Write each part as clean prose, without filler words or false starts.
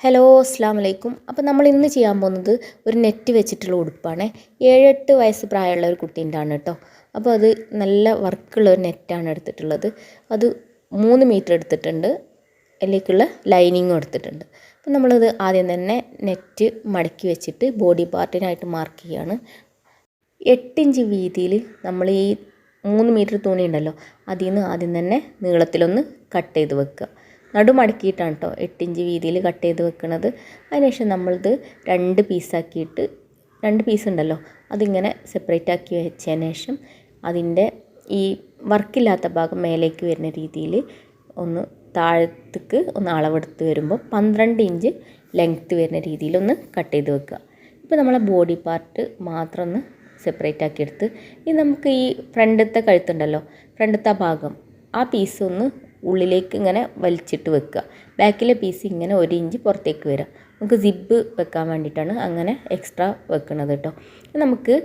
Hello അസ്സാം വലൈക്കും. അപ്പോൾ നമ്മൾ ഇന്ന് ചെയ്യാൻ പോകുന്നത് ഒരു നെറ്റ് വെച്ചിട്ടുള്ള ഉടുപ്പാണ്. 7-8 വയസ്സ് പ്രായമുള്ള ഒരു കുട്ടീൻ്റെ ആണ് കേട്ടോ. അപ്പോൾ അത് നല്ല വർക്കുള്ള ഒരു നെറ്റാണ് എടുത്തിട്ടുള്ളത്. അത് 3 മീറ്റർ എടുത്തിട്ടുണ്ട്. അതിലേക്കുള്ള ലൈനിങ്ങും എടുത്തിട്ടുണ്ട്. അപ്പോൾ നമ്മളത് ആദ്യം തന്നെ നെറ്റ് മടക്കി വെച്ചിട്ട് ബോഡി പാർട്ടിനായിട്ട് മാർക്ക് ചെയ്യുകയാണ്. 8 ഇഞ്ച് വീതിയിൽ നമ്മൾ ഈ 3 മീറ്റർ തുണി ഉണ്ടല്ലോ, അതിൽ നിന്ന് ആദ്യം തന്നെ നീളത്തിലൊന്ന് കട്ട് ചെയ്ത് വെക്കുക. നടുമടക്കിയിട്ടാണ് കേട്ടോ 8 ഇഞ്ച് വീതിയിൽ കട്ട് ചെയ്ത് വെക്കുന്നത്. അതിനുശേഷം നമ്മളിത് 2 പീസാക്കിയിട്ട് 2 പീസ് ഉണ്ടല്ലോ അതിങ്ങനെ സെപ്പറേറ്റ് ആക്കി വെച്ചതിന് ശേഷം അതിൻ്റെ ഈ വർക്കില്ലാത്ത ഭാഗം മേലേക്ക് വരുന്ന രീതിയിൽ ഒന്ന് താഴത്തേക്ക് ഒന്ന് അളവെടുത്ത് വരുമ്പോൾ 12 ഇഞ്ച് ലെങ്ത്ത് വരുന്ന രീതിയിലൊന്ന് കട്ട് ചെയ്ത് വെക്കുക. ഇപ്പോൾ നമ്മളെ ബോഡി പാർട്ട് മാത്രം ഒന്ന് സെപ്പറേറ്റ് ആക്കി എടുത്ത് ഇനി നമുക്ക് ഈ ഫ്രണ്ടത്തെ കഴുത്തുണ്ടല്ലോ, ഫ്രണ്ടത്തെ ഭാഗം ആ പീസ് ഒന്ന് ഉള്ളിലേക്ക് ഇങ്ങനെ വലിച്ചിട്ട് വെക്കുക. ബാക്കിലെ പീസ് ഇങ്ങനെ 1 ഇഞ്ച് പുറത്തേക്ക് വരിക. നമുക്ക് സിബ് വെക്കാൻ വേണ്ടിയിട്ടാണ് അങ്ങനെ എക്സ്ട്രാ വെക്കുന്നത് കേട്ടോ. നമുക്ക്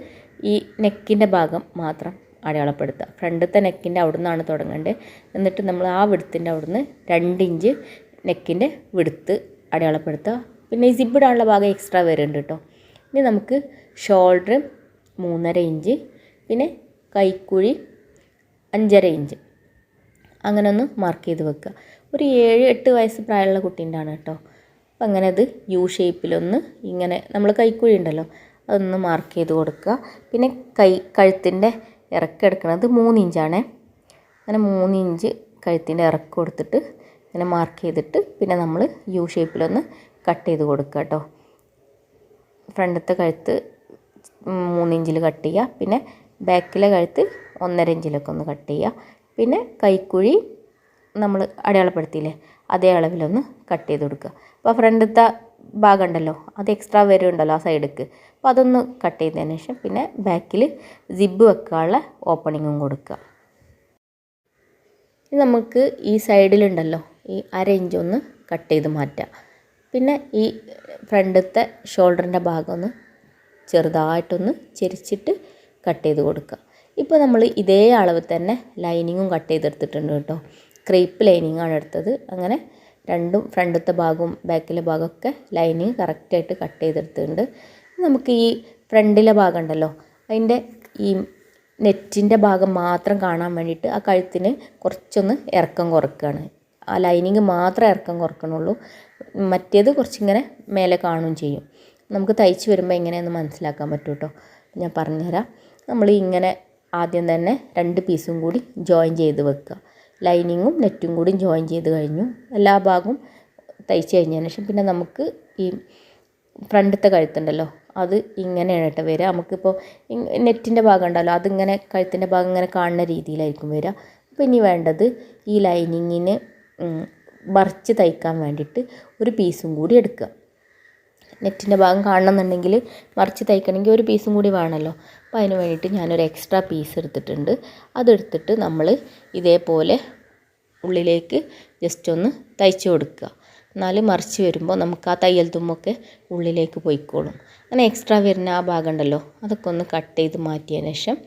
ഈ നെക്കിൻ്റെ ഭാഗം മാത്രം അടയാളപ്പെടുത്തുക. ഫ്രണ്ടത്തെ നെക്കിൻ്റെ അവിടെ നിന്നാണ് തുടങ്ങേണ്ടത്. എന്നിട്ട് നമ്മൾ ആ വിടുത്തിൻ്റെ അവിടെ നിന്ന് 2 ഇഞ്ച് നെക്കിൻ്റെ വിടുത്ത് അടയാളപ്പെടുത്തുക. പിന്നെ ഈ സിബ് ഇടാനുള്ള ഭാഗം എക്സ്ട്രാ വരുന്നുണ്ട് കേട്ടോ. ഇനി നമുക്ക് ഷോൾഡർ 3.5 ഇഞ്ച്, പിന്നെ കൈക്കുഴി 5.5 ഇഞ്ച് അങ്ങനെ ഒന്ന് മാർക്ക് ചെയ്ത് വെക്കുക. ഒരു 7-8 വയസ്സ് പ്രായമുള്ള കുട്ടീൻ്റെ ആണ് കേട്ടോ. അപ്പം അങ്ങനെ അത് യു ഷേപ്പിലൊന്ന് ഇങ്ങനെ നമ്മൾ കൈക്കുഴി ഉണ്ടല്ലോ അതൊന്ന് മാർക്ക് ചെയ്ത് കൊടുക്കുക. പിന്നെ കഴുത്തിൻ്റെ ഇറക്കം എടുക്കുന്നത് 3 ഇഞ്ചാണേ. അങ്ങനെ 3 ഇഞ്ച് കഴുത്തിൻ്റെ ഇറക്കം കൊടുത്തിട്ട് ഇങ്ങനെ മാർക്ക് ചെയ്തിട്ട് പിന്നെ നമ്മൾ യു ഷേപ്പിലൊന്ന് കട്ട് ചെയ്ത് കൊടുക്കുക കേട്ടോ. ഫ്രണ്ടത്തെ കഴുത്ത് 3 ഇഞ്ചിൽ കട്ട് ചെയ്യുക. പിന്നെ ബാക്കിലെ കഴുത്ത് 1.5 ഇഞ്ചിലൊക്കെ ഒന്ന് കട്ട് ചെയ്യുക. പിന്നെ കൈക്കുഴി നമ്മൾ അടയാളപ്പെടുത്തിയില്ലേ അതേ അളവിലൊന്ന് കട്ട് ചെയ്ത് കൊടുക്കുക. അപ്പോൾ ഫ്രണ്ടത്തെ ഭാഗം ഉണ്ടല്ലോ അത് എക്സ്ട്രാ വരുന്നുണ്ടല്ലോ ആ സൈഡിലേക്ക്, അപ്പോൾ അതൊന്ന് കട്ട് ചെയ്തതിന് ശേഷം പിന്നെ ബാക്കിൽ സിബ് വെക്കാനുള്ള ഓപ്പണിങ്ങും കൊടുക്കുക. ഇനി നമുക്ക് ഈ സൈഡിലുണ്ടല്ലോ ഈ 1/2 ഇഞ്ച് ഒന്ന് കട്ട് ചെയ്ത് മാറ്റാം. പിന്നെ ഈ ഫ്രണ്ടത്തെ ഷോൾഡറിൻ്റെ ഭാഗം ഒന്ന് ചെറുതായിട്ടൊന്ന് ചെരിച്ചിട്ട് കട്ട് ചെയ്ത് കൊടുക്കുക. ഇപ്പോൾ നമ്മൾ ഇതേ അളവ് തന്നെ ലൈനിങ്ങും കട്ട് ചെയ്തെടുത്തിട്ടുണ്ട് കേട്ടോ. ക്രീപ്പ് ലൈനിങ്ങാണ് എടുത്തത്. അങ്ങനെ രണ്ടും ഫ്രണ്ടത്തെ ഭാഗവും ബാക്കിലെ ഭാഗമൊക്കെ ലൈനിങ് കറക്റ്റായിട്ട് കട്ട് ചെയ്തെടുത്തിട്ടുണ്ട്. നമുക്ക് ഈ ഫ്രണ്ടിലെ ഭാഗം ഉണ്ടല്ലോ അതിൻ്റെ ഈ നെറ്റിൻ്റെ ഭാഗം മാത്രം കാണാൻ വേണ്ടിയിട്ട് ആ കഴുത്തിന് കുറച്ചൊന്ന് ഇറക്കം കുറക്കുകയാണ്. ആ ലൈനിങ് മാത്രമേ ഇറക്കം കുറക്കണുള്ളൂ, മറ്റേത് കുറച്ചിങ്ങനെ മേലെ കാണുകയും ചെയ്യും. നമുക്ക് തയ്ച്ച് വരുമ്പോൾ എങ്ങനെയെന്ന് മനസ്സിലാക്കാൻ പറ്റും കേട്ടോ. ഞാൻ പറഞ്ഞുതരാം. നമ്മൾ ഇങ്ങനെ ആദ്യം തന്നെ 2 പീസും കൂടി ജോയിൻ ചെയ്ത് വെക്കുക. ലൈനിങ്ങും നെറ്റും കൂടി ജോയിൻ ചെയ്ത് കഴിഞ്ഞു. എല്ലാ ഭാഗവും തയ്ച്ച് കഴിഞ്ഞതിന് ശേഷം പിന്നെ നമുക്ക് ഈ ഫ്രണ്ടത്തെ കഴുത്തുണ്ടല്ലോ അത് ഇങ്ങനെയാണ് കേട്ടോ വരിക. നമുക്കിപ്പോൾ നെറ്റിൻ്റെ ഭാഗം ഉണ്ടല്ലോ അതിങ്ങനെ കഴുത്തിൻ്റെ ഭാഗം ഇങ്ങനെ കാണുന്ന രീതിയിലായിരിക്കും വരിക. അപ്പോൾ ഇനി വേണ്ടത് ഈ ലൈനിങ്ങിന് മറിച്ച് തയ്ക്കാൻ വേണ്ടിയിട്ട് ഒരു പീസും കൂടി എടുക്കുക. നെറ്റിൻ്റെ ഭാഗം കാണണമെന്നുണ്ടെങ്കിൽ മറിച്ച് തയ്ക്കണമെങ്കിൽ ഒരു പീസും കൂടി വേണമല്ലോ. അപ്പോൾ അതിന് വേണ്ടിയിട്ട് ഞാനൊരു എക്സ്ട്രാ പീസ് എടുത്തിട്ടുണ്ട്. അതെടുത്തിട്ട് നമ്മൾ ഇതേപോലെ ഉള്ളിലേക്ക് ജസ്റ്റ് ഒന്ന് തയ്ച്ച് കൊടുക്കുക. എന്നാൽ മറിച്ച് വരുമ്പോൾ നമുക്ക് ആ തയ്യൽ തുമ്പൊക്കെ ഉള്ളിലേക്ക് പോയിക്കോളും. അങ്ങനെ എക്സ്ട്രാ വരുന്ന ആ ഭാഗം ഉണ്ടല്ലോ അതൊക്കെ ഒന്ന് കട്ട് ചെയ്ത് മാറ്റിയതിന് ശേഷം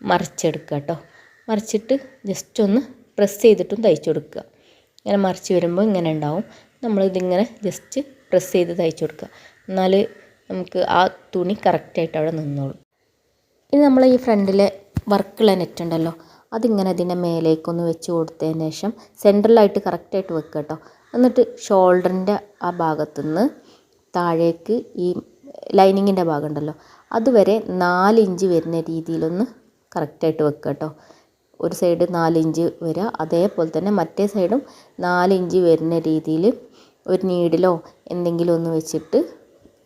മറിച്ചെടുക്കുക കേട്ടോ. മറിച്ചിട്ട് ജസ്റ്റ് ഒന്ന് പ്രസ് ചെയ്തിട്ടും തയ്ച്ചു കൊടുക്കുക. ഇങ്ങനെ മറിച്ച് വരുമ്പോൾ ഇങ്ങനെ ഉണ്ടാവും. നമ്മളിതിങ്ങനെ ജസ്റ്റ് പ്രസ് ചെയ്ത് തയ്ച്ചു കൊടുക്കുക. എന്നാൽ നമുക്ക് ആ തുണി കറക്റ്റായിട്ട് അവിടെ നിന്നോളും. ഇനി നമ്മൾ ഈ ഫ്രണ്ടിലെ വർക്കുള്ള നെറ്റ് ഉണ്ടല്ലോ അതിങ്ങനെ അതിൻ്റെ മേലേക്കൊന്ന് വെച്ച് കൊടുത്തതിന് ശേഷം സെൻട്രലായിട്ട് കറക്റ്റായിട്ട് വെക്കുക കേട്ടോ. എന്നിട്ട് ഷോൾഡറിൻ്റെ ആ ഭാഗത്തുനിന്ന് താഴേക്ക് ഈ ലൈനിങ്ങിൻ്റെ ഭാഗം ഉണ്ടല്ലോ അതുവരെ 4 ഇഞ്ച് വരുന്ന രീതിയിലൊന്ന് കറക്റ്റായിട്ട് വെക്കുക കേട്ടോ. ഒരു സൈഡ് 4 ഇഞ്ച് വരിക, അതേപോലെ തന്നെ മറ്റേ സൈഡും 4 ഇഞ്ച് വരുന്ന രീതിയിൽ ഒരു നീഡിലോ എന്തെങ്കിലും ഒന്ന് വെച്ചിട്ട്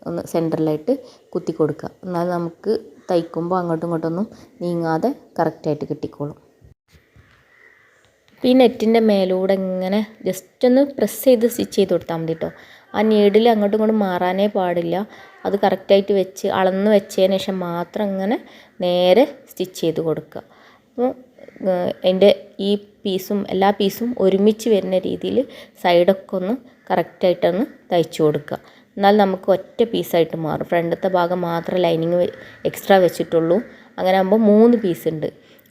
ഒന്ന് സെൻറ്ററിലായിട്ട് കുത്തി കൊടുക്കുക. എന്നാൽ നമുക്ക് തയ്ക്കുമ്പോൾ അങ്ങോട്ടും ഇങ്ങോട്ടൊന്നും നീങ്ങാതെ കറക്റ്റായിട്ട് കിട്ടിക്കോളും. ഈ നെറ്റിൻ്റെ മേലൂടെ ഇങ്ങനെ ജസ്റ്റ് ഒന്ന് പ്രസ് ചെയ്ത് സ്റ്റിച്ച് ചെയ്ത് കൊടുത്താൽ മതി കേട്ടോ. ആ നീഡിൽ അങ്ങോട്ടും ഇങ്ങോട്ടും മാറാനേ പാടില്ല. അത് കറക്റ്റായിട്ട് വെച്ച് അളന്ന് വെച്ചതിന് ശേഷം മാത്രം ഇങ്ങനെ നേരെ സ്റ്റിച്ച് ചെയ്ത് കൊടുക്കുക. അപ്പോൾ അതിൻ്റെ ഈ പീസും എല്ലാ പീസും ഒരുമിച്ച് വരുന്ന രീതിയിൽ സൈഡൊക്കെ ഒന്ന് കറക്റ്റായിട്ടൊന്ന് തയ്ച്ചു കൊടുക്കുക. എന്നാൽ നമുക്ക് ഒറ്റ പീസായിട്ട് മാറും. ഫ്രണ്ടത്തെ ഭാഗം മാത്രം ലൈനിങ് എക്സ്ട്രാ വെച്ചിട്ടുള്ളൂ. അങ്ങനെ ആകുമ്പോൾ 3 പീസ് ഉണ്ട്.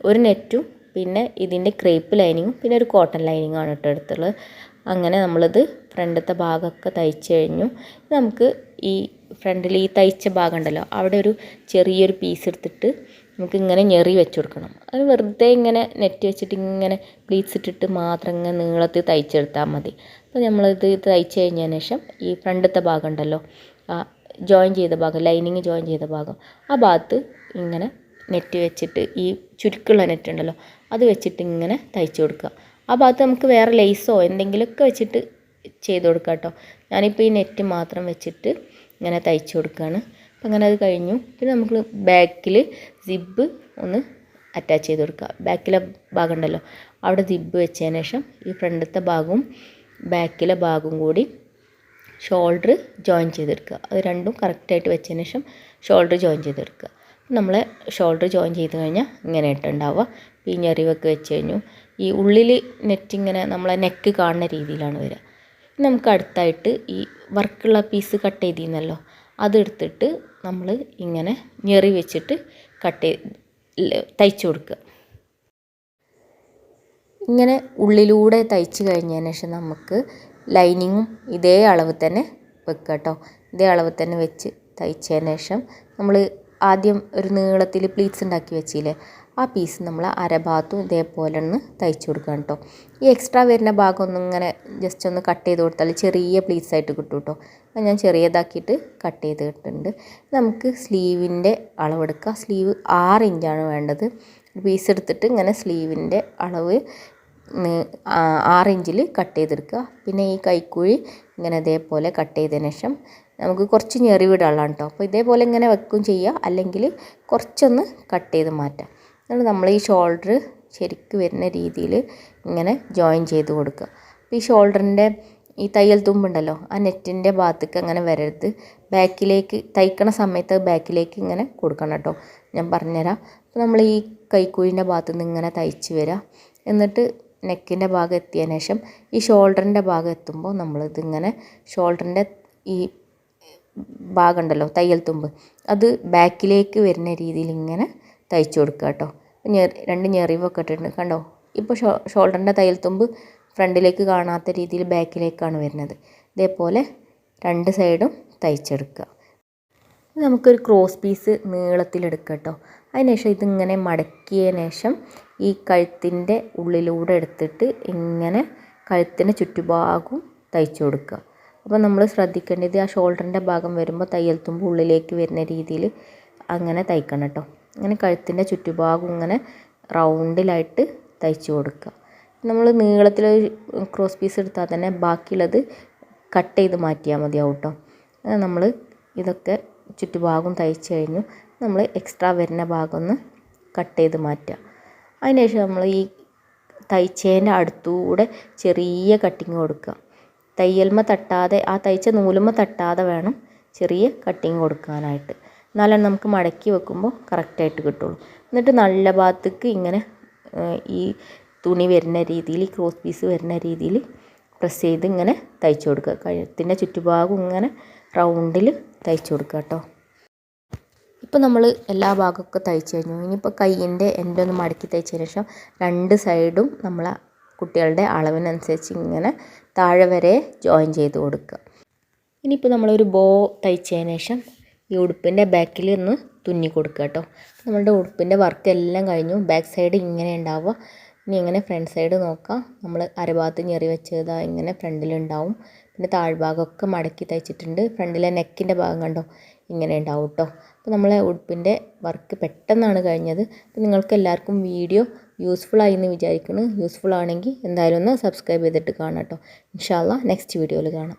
ഒരു നെറ്റും പിന്നെ ഇതിൻ്റെ ക്രേപ്പ് ലൈനിങ്ങും പിന്നെ ഒരു കോട്ടൺ ലൈനിങ്ങാണ് കേട്ടോ എടുത്തുള്ളത്. അങ്ങനെ നമ്മളിത് ഫ്രണ്ടത്തെ ഭാഗമൊക്കെ തയ്ച്ച് കഴിഞ്ഞു. നമുക്ക് ഈ ഫ്രണ്ടിൽ ഈ തയ്ച്ച ഭാഗം ഉണ്ടല്ലോ, അവിടെ ഒരു ചെറിയൊരു പീസ് എടുത്തിട്ട് നമുക്ക് ഇങ്ങനെ ഞെറി വെച്ച് കൊടുക്കണം. അത് വെറുതെ ഇങ്ങനെ നെറ്റ് വെച്ചിട്ട് ഇങ്ങനെ പ്ലീറ്റ്സ് ഇട്ടിട്ട് മാത്രം ഇങ്ങനെ നീളത്തിൽ തയ്ച്ചെടുത്താൽ മതി. അപ്പോൾ നമ്മളിത് തയ്ച്ച് കഴിഞ്ഞതിന് ശേഷം ഈ ഫ്രണ്ടത്തെ ഭാഗം ഉണ്ടല്ലോ, ആ ജോയിൻ ചെയ്ത ഭാഗം, ലൈനിങ് ജോയിൻ ചെയ്ത ഭാഗം, ആ ഭാഗത്ത് ഇങ്ങനെ നെറ്റ് വെച്ചിട്ട് ഈ ചുരുക്കുള്ള നെറ്റ് ഉണ്ടല്ലോ അത് വെച്ചിട്ട് ഇങ്ങനെ തയ്ച്ച് കൊടുക്കുക. ആ ഭാഗത്ത് നമുക്ക് വേറെ ലേസോ എന്തെങ്കിലുമൊക്കെ വെച്ചിട്ട് ചെയ്ത് കൊടുക്കാം കേട്ടോ. ഞാനിപ്പോൾ ഈ നെറ്റ് മാത്രം വെച്ചിട്ട് ഇങ്ങനെ തയ്ച്ച് കൊടുക്കുകയാണ്. അപ്പം അങ്ങനെ അത് കഴിഞ്ഞു. പിന്നെ നമുക്ക് ബാക്കിൽ സിബ് ഒന്ന് അറ്റാച്ച് ചെയ്ത് കൊടുക്കുക. ബാക്കിലെ ഭാഗം ഉണ്ടല്ലോ അവിടെ സിബ് വെച്ചതിന് ശേഷം ഈ ഫ്രണ്ടത്തെ ഭാഗവും ബാക്കിലെ ഭാഗവും കൂടി ഷോൾഡർ ജോയിൻ ചെയ്തെടുക്കുക. അത് രണ്ടും കറക്റ്റായിട്ട് വെച്ചതിന് ശേഷം ഷോൾഡർ ജോയിൻ ചെയ്തെടുക്കുക. നമ്മൾ ഷോൾഡർ ജോയിൻ ചെയ്ത് കഴിഞ്ഞാൽ ഇങ്ങനെ ഇട്ടുണ്ടാവുക. ഈ ഞെറിവൊക്കെ വെച്ച് കഴിഞ്ഞു. ഈ ഉള്ളിൽ നെറ്റ് ഇങ്ങനെ നമ്മളെ നെക്ക് കാണുന്ന രീതിയിലാണ് വരിക. നമുക്ക് അടുത്തായിട്ട് ഈ വർക്കുള്ള പീസ് കട്ട് ചെയ്തിരുന്നല്ലോ അതെടുത്തിട്ട് നമ്മൾ ഇങ്ങനെ ഞെറി വെച്ചിട്ട് തയ്ച്ച് കൊടുക്കുക. ഇങ്ങനെ ഉള്ളിലൂടെ തയ്ച്ച് കഴിഞ്ഞതിന് ശേഷം നമുക്ക് ലൈനിങ്ങും ഇതേ അളവ് തന്നെ വെക്കുക കേട്ടോ. ഇതേ അളവ് തന്നെ വെച്ച് തയ്ച്ചതിന് ശേഷം നമ്മൾ ആദ്യം ഒരു നീളത്തിൽ പ്ലീറ്റ്സ് ഉണ്ടാക്കി വെച്ചില്ലേ, ആ പീസ് നമ്മൾ അരഭാഗത്തും ഇതേപോലെ ഒന്ന് തയ്ച്ച് കൊടുക്കണം കേട്ടോ. ഈ എക്സ്ട്രാ വരുന്ന ഭാഗം ഒന്നും ഇങ്ങനെ ജസ്റ്റ് ഒന്ന് കട്ട് ചെയ്ത് കൊടുത്താൽ ചെറിയ പ്ലീറ്റ്സ് ആയിട്ട് കിട്ടും കേട്ടോ. അപ്പോൾ ഞാൻ ചെറിയതാക്കിയിട്ട് കട്ട് ചെയ്തിട്ടുണ്ട്. നമുക്ക് സ്ലീവിൻ്റെ അളവെടുക്കുക. സ്ലീവ് 6 ഇഞ്ചാണ് വേണ്ടത്. പീസ് എടുത്തിട്ട് ഇങ്ങനെ സ്ലീവിൻ്റെ അളവ് 6 ഇഞ്ചിൽ കട്ട് ചെയ്തെടുക്കുക. പിന്നെ ഈ കൈക്കുഴി ഇങ്ങനെ ഇതേപോലെ കട്ട് ചെയ്തതിന് ശേഷം നമുക്ക് കുറച്ച് ഞെറിവിടാനുള്ളതാണ് കേട്ടോ. അപ്പോൾ ഇതേപോലെ ഇങ്ങനെ വെക്കും ചെയ്യുക, അല്ലെങ്കിൽ കുറച്ചൊന്ന് കട്ട് ചെയ്ത് മാറ്റാം. എന്നിട്ട് നമ്മൾ ഈ ഷോൾഡർ ശരിക്ക് വരുന്ന രീതിയിൽ ഇങ്ങനെ ജോയിൻ ചെയ്ത് കൊടുക്കുക. അപ്പോൾ ഈ ഷോൾഡറിൻ്റെ ഈ തയ്യൽ തുമ്പുണ്ടല്ലോ ആ നെറ്റിൻ്റെ ഭാഗത്തേക്ക് അങ്ങനെ വരരുത്. ബാക്കിലേക്ക് തയ്ക്കണ സമയത്ത് ബാക്കിലേക്ക് ഇങ്ങനെ കൊടുക്കണം കേട്ടോ. ഞാൻ പറഞ്ഞുതരാം. അപ്പോൾ നമ്മൾ ഈ കൈക്കുഴിൻ്റെ ഭാഗത്തു നിന്ന് ഇങ്ങനെ തയ്ച്ച് വരിക. എന്നിട്ട് നെക്കിൻ്റെ ഭാഗം എത്തിയതിന് ശേഷം ഈ ഷോൾഡറിൻ്റെ ഭാഗം എത്തുമ്പോൾ നമ്മളിതിങ്ങനെ ഷോൾഡറിൻ്റെ ഈ ഭാഗം ഉണ്ടല്ലോ തയ്യൽ തുമ്പ് അത് ബാക്കിലേക്ക് വരുന്ന രീതിയിൽ ഇങ്ങനെ തയ്ച്ച് കൊടുക്കുക കേട്ടോ. രണ്ട് ഞെറിവൊക്കെ ഇട്ടിട്ടുണ്ട് കണ്ടോ. ഇപ്പോൾ ഷോൾഡറിൻ്റെ തയ്യൽ തുമ്പ് ഫ്രണ്ടിലേക്ക് കാണാത്ത രീതിയിൽ ബാക്കിലേക്കാണ് വരുന്നത്. ഇതേപോലെ രണ്ട് സൈഡും തയ്ച്ചെടുക്കുക. നമുക്കൊരു ക്രോസ് പീസ് നീളത്തിലെടുക്കുക കേട്ടോ. അതിനുശേഷം ഇതിങ്ങനെ മടക്കിയതിന് ശേഷം ഈ കഴുത്തിൻ്റെ ഉള്ളിലൂടെ എടുത്തിട്ട് ഇങ്ങനെ കഴുത്തിന് ചുറ്റുഭാഗവും തയ്ച്ചു കൊടുക്കുക. അപ്പോൾ നമ്മൾ ശ്രദ്ധിക്കേണ്ടത് ആ ഷോൾഡറിൻ്റെ ഭാഗം വരുമ്പോൾ തയ്യൽ തുമ്പ് ഉള്ളിലേക്ക് വരുന്ന രീതിയിൽ അങ്ങനെ തയ്ക്കണം കേട്ടോ. അങ്ങനെ കഴുത്തിൻ്റെ ചുറ്റുഭാഗം ഇങ്ങനെ റൗണ്ടിലായിട്ട് തയ്ച്ചു കൊടുക്കുക. നമ്മൾ നീളത്തിൽ ക്രോസ് പീസ് എടുത്താൽ തന്നെ ബാക്കിയുള്ളത് കട്ട് ചെയ്ത് മാറ്റിയാൽ മതിയാവും കേട്ടോ. നമ്മൾ ഇതൊക്കെ ചുറ്റുഭാഗം തയ്ച്ച് കഴിഞ്ഞു. നമ്മൾ എക്സ്ട്രാ വരുന്ന ഭാഗം ഒന്ന് കട്ട് ചെയ്ത് മാറ്റുക. അതിനുശേഷം നമ്മൾ ഈ തയ്ച്ചതിൻ്റെ അടുത്തൂടെ ചെറിയ കട്ടിങ് കൊടുക്കുക. തയ്യൽമ തട്ടാതെ ആ തയ്ച്ച നൂലുമ തട്ടാതെ വേണം ചെറിയ കട്ടിങ് കൊടുക്കാനായിട്ട്. എന്നാലാണ് നമുക്ക് മടക്കി വെക്കുമ്പോൾ കറക്റ്റായിട്ട് കിട്ടുള്ളൂ. എന്നിട്ട് നല്ല ഭാഗത്തേക്ക് ഇങ്ങനെ ഈ തുണി വരുന്ന രീതിയിൽ ക്രോസ് പീസ് വരുന്ന രീതിയിൽ പ്രസ് ചെയ്ത് ഇങ്ങനെ തയ്ച്ചു കൊടുക്കുക. കഴുത്തിൻ്റെ ചുറ്റുഭാഗം ഇങ്ങനെ റൗണ്ടിൽ തയ്ച്ചു കൊടുക്കുക കേട്ടോ. ഇപ്പോൾ നമ്മൾ എല്ലാ ഭാഗമൊക്കെ തയ്ച്ചു കഴിഞ്ഞു. ഇനിയിപ്പോൾ കയ്യിൻ്റെ എൻ്റെ ഒന്ന് മടക്കി തയ്ച്ചതിന് ശേഷം രണ്ട് സൈഡും നമ്മൾ കുട്ടികളുടെ അളവിനനുസരിച്ച് ഇങ്ങനെ താഴെ വരെ ജോയിൻ ചെയ്ത് കൊടുക്കുക. ഇനിയിപ്പോൾ നമ്മളൊരു ബോ തയ്ച്ചതിന് ശേഷം ഈ ഉടുപ്പിൻ്റെ ബാക്കിൽ ഒന്ന് തുന്നി കൊടുക്കുക കേട്ടോ. നമ്മളുടെ ഉടുപ്പിൻ്റെ വർക്ക് എല്ലാം കഴിഞ്ഞു. ബാക്ക് സൈഡ് ഇങ്ങനെ ഉണ്ടാവുക. ഇനി ഇങ്ങനെ ഫ്രണ്ട് സൈഡ് നോക്കാം. നമ്മൾ അരഭാഗത്ത് ഞെറി വെച്ചത് ഇങ്ങനെ ഫ്രണ്ടിലുണ്ടാവും. പിന്നെ താഴ്ഭാഗമൊക്കെ മടക്കി തയ്ച്ചിട്ടുണ്ട്. ഫ്രണ്ടിലെ നെക്കിൻ്റെ ഭാഗം കണ്ടോ ഇങ്ങനെ ഉണ്ടാവും കേട്ടോ. അപ്പോൾ നമ്മളെ ഉടുപ്പിൻ്റെ വർക്ക് പെട്ടെന്നാണ് കഴിഞ്ഞത്. അപ്പോൾ നിങ്ങൾക്ക് എല്ലാവർക്കും വീഡിയോ യൂസ്ഫുൾ ആയി എന്ന് വിചാരിക്കുന്നു. യൂസ്ഫുൾ ആണെങ്കിൽ എന്തായാലും ഒന്ന് സബ്സ്ക്രൈബ് ചെയ്തിട്ട് കാണാം കേട്ടോ. ഇൻഷാ അല്ലാഹ് നെക്സ്റ്റ് വീഡിയോയിൽ കാണാം.